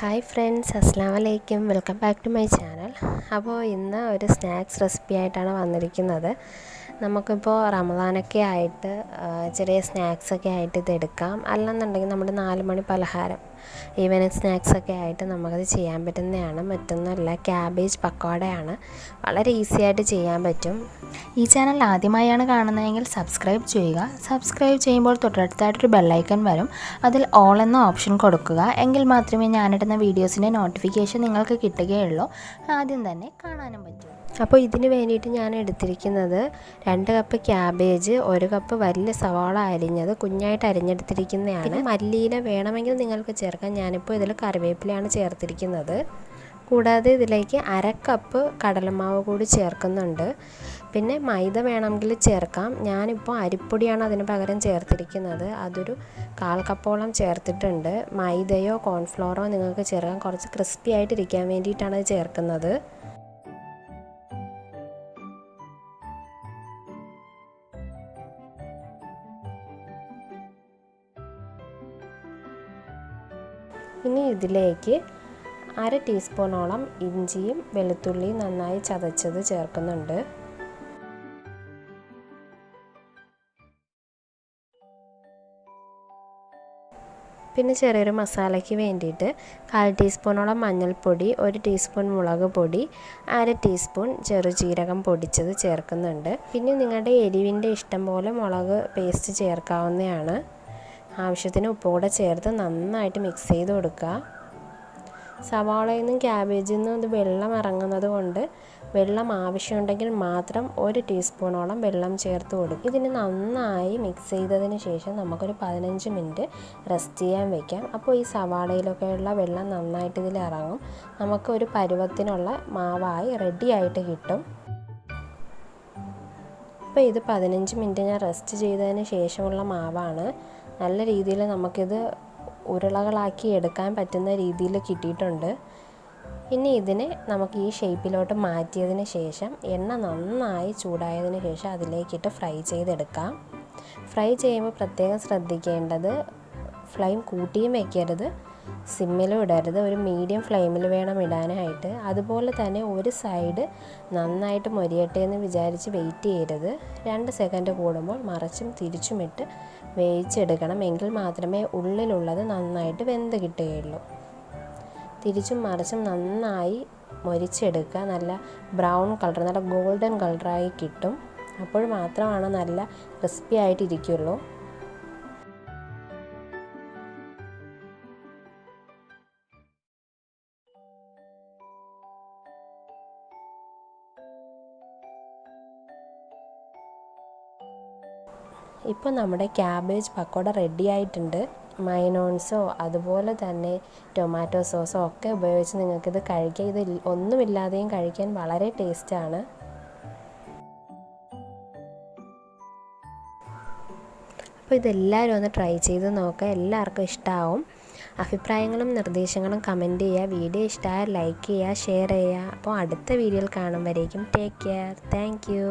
Hi friends, അസ്സലാമു അലൈക്കും. Welcome back to my channel. അപ്പോൾ ഇന്ന് ഒരു സ്നാക്സ് റെസിപ്പി ആയിട്ടാണ് വന്നിരിക്കുന്നത്. നമുക്കിപ്പോൾ റമദാനൊക്കെ ആയിട്ട് ചെറിയ സ്നാക്സൊക്കെ ആയിട്ട് ഇതെടുക്കാം. അല്ലെന്നുണ്ടെങ്കിൽ നമ്മുടെ 4 മണി പലഹാരം ഈവനിങ് സ്നാക്സൊക്കെ ആയിട്ട് നമുക്കത് ചെയ്യാൻ പറ്റുന്നതാണ്. മറ്റൊന്നുമല്ല, ക്യാബേജ് പക്കോടയാണ്. വളരെ ഈസി ആയിട്ട് ചെയ്യാൻ പറ്റും. ഈ ചാനൽ ആദ്യമായാണ് കാണുന്നതെങ്കിൽ സബ്സ്ക്രൈബ് ചെയ്യുക. സബ്സ്ക്രൈബ് ചെയ്യുമ്പോൾ തൊട്ടടുത്തായിട്ടൊരു ബെല്ലൈക്കൺ വരും. അതിൽ ഓൾ എന്ന ഓപ്ഷൻ കൊടുക്കുക. എങ്കിൽ മാത്രമേ ഞാനിടുന്ന വീഡിയോസിൻ്റെ നോട്ടിഫിക്കേഷൻ നിങ്ങൾക്ക് കിട്ടുകയുള്ളൂ. ആദ്യം തന്നെ കാണാനും പറ്റും. അപ്പോൾ ഇതിന് വേണ്ടിയിട്ട് ഞാൻ എടുത്തിരിക്കുന്നത് 2 കപ്പ് ക്യാബേജ്, 1 കപ്പ് വലിയ സവാള അരിഞ്ഞത് കുഞ്ഞായിട്ട് അരിഞ്ഞെടുത്തിരിക്കുന്നതാണ്. മല്ലിയില വേണമെങ്കിൽ നിങ്ങൾക്ക് ചേർക്കാം. ഞാനിപ്പോൾ ഇതിൽ കറിവേപ്പിലയാണ് ചേർത്തിരിക്കുന്നത്. കൂടാതെ ഇതിലേക്ക് 1/2 കപ്പ് കടലമാവ് കൂടി ചേർക്കുന്നുണ്ട്. പിന്നെ മൈദ വേണമെങ്കിൽ ചേർക്കാം. ഞാനിപ്പോൾ അരിപ്പൊടിയാണ് അതിന് പകരം ചേർത്തിരിക്കുന്നത്. അതൊരു 1/4 കപ്പോളം ചേർത്തിട്ടുണ്ട്. മൈദയോ കോൺഫ്ലോറോ നിങ്ങൾക്ക് ചേർക്കാം. കുറച്ച് ക്രിസ്പി ആയിട്ടിരിക്കാൻ വേണ്ടിയിട്ടാണ് ഇത് ചേർക്കുന്നത്. ഇനി ഇതിലേക്ക് 1/2 ടീസ്പൂണോളം ഇഞ്ചിയും വെളുത്തുള്ളിയും നന്നായി ചതച്ചത് ചേർക്കുന്നുണ്ട്. പിന്നെ ചെറിയൊരു മസാലയ്ക്ക് വേണ്ടിയിട്ട് 1/4 ടീസ്പൂണോളം മഞ്ഞൾപ്പൊടി, 1 ടീസ്പൂൺ മുളക് പൊടി, 1/2 ടീസ്പൂൺ ചെറുജീരകം പൊടിച്ചത് ചേർക്കുന്നുണ്ട്. പിന്നെ നിങ്ങളുടെ എരിവിൻ്റെ ഇഷ്ടം പോലെ മുളക് പേസ്റ്റ് ചേർക്കാവുന്നതാണ്. ആവശ്യത്തിന് ഉപ്പ് കൂടെ ചേർത്ത് നന്നായിട്ട് മിക്സ് ചെയ്ത് കൊടുക്കുക. സവാളയിൽ നിന്നും ക്യാബേജിൽ നിന്നും ഇത് വെള്ളം ഇറങ്ങുന്നത് കൊണ്ട് വെള്ളം ആവശ്യമുണ്ടെങ്കിൽ മാത്രം 1 ടീസ്പൂണോളം വെള്ളം ചേർത്ത് കൊടുക്കും. ഇതിന് നന്നായി മിക്സ് ചെയ്തതിന് ശേഷം നമുക്കൊരു 15 മിനിറ്റ് റെസ്റ്റ് ചെയ്യാൻ വയ്ക്കാം. അപ്പോൾ ഈ സവാളയിലൊക്കെയുള്ള വെള്ളം നന്നായിട്ട് ഇതിൽ ഇറങ്ങും. നമുക്കൊരു പരുവത്തിനുള്ള മാവായി റെഡി ആയിട്ട് കിട്ടും. അപ്പോൾ ഇത് 15 മിനിറ്റ് ഞാൻ റെസ്റ്റ് ചെയ്തതിന് ശേഷമുള്ള മാവാണ്. നല്ല രീതിയിൽ നമുക്കിത് ഉരുളകളാക്കി എടുക്കാൻ പറ്റുന്ന രീതിയിൽ കിട്ടിയിട്ടുണ്ട്. ഇനി ഇതിനെ നമുക്ക് ഈ ഷേപ്പിലോട്ട് മാറ്റിയതിന് ശേഷം എണ്ണ നന്നായി ചൂടായതിന് ശേഷം അതിലേക്കിട്ട് ഫ്രൈ ചെയ്തെടുക്കാം. ഫ്രൈ ചെയ്യുമ്പോൾ പ്രത്യേകം ശ്രദ്ധിക്കേണ്ടത് ഫ്ലെയിം കൂട്ടിയും വയ്ക്കരുത്, സിമ്മിലും ഇടരുത്. ഒരു മീഡിയം ഫ്ലെയിമിൽ വേണം ഇടാനായിട്ട്. അതുപോലെ തന്നെ ഒരു സൈഡ് നന്നായിട്ട് മൊരിയട്ടെ എന്ന് വിചാരിച്ച് വെയിറ്റ് ചെയ്യരുത്. 2 സെക്കൻഡ് കൂടുമ്പോൾ മറിച്ചും തിരിച്ചുമിട്ട് വേവിച്ചെടുക്കണം. എങ്കിൽ മാത്രമേ ഉള്ളിലുള്ളത് നന്നായിട്ട് വെന്ത് കിട്ടുകയുള്ളൂ. തിരിച്ചും മറിച്ചും നന്നായി മൊരിച്ചെടുക്കുക. നല്ല ബ്രൗൺ കളർ, നല്ല ഗോൾഡൻ കളറായി കിട്ടും. അപ്പോൾ മാത്രമാണ് നല്ല ക്രിസ്പി ആയിട്ടിരിക്കുള്ളൂ. ഇപ്പോൾ നമ്മുടെ ക്യാബേജ് പക്കോട റെഡി ആയിട്ടുണ്ട്. മയോണൈസോ അതുപോലെ തന്നെ ടൊമാറ്റോ സോസോ ഒക്കെ ഉപയോഗിച്ച് നിങ്ങൾക്കിത് കഴിക്കാം. ഇത് ഒന്നുമില്ലാതെയും കഴിക്കാൻ വളരെ ടേസ്റ്റാണ്. അപ്പോൾ ഇതെല്ലാവരും ഒന്ന് ട്രൈ ചെയ്ത് നോക്കുക. എല്ലാവർക്കും ഇഷ്ടമാവും. അഭിപ്രായങ്ങളും നിർദ്ദേശങ്ങളും കമൻറ്റ് ചെയ്യുക. വീഡിയോ ഇഷ്ടമായാൽ ലൈക്ക് ചെയ്യുക, ഷെയർ ചെയ്യുക. അപ്പോൾ അടുത്ത വീഡിയോയിൽ കാണും വരേക്കും ടേക്ക് കെയർ. Thank you.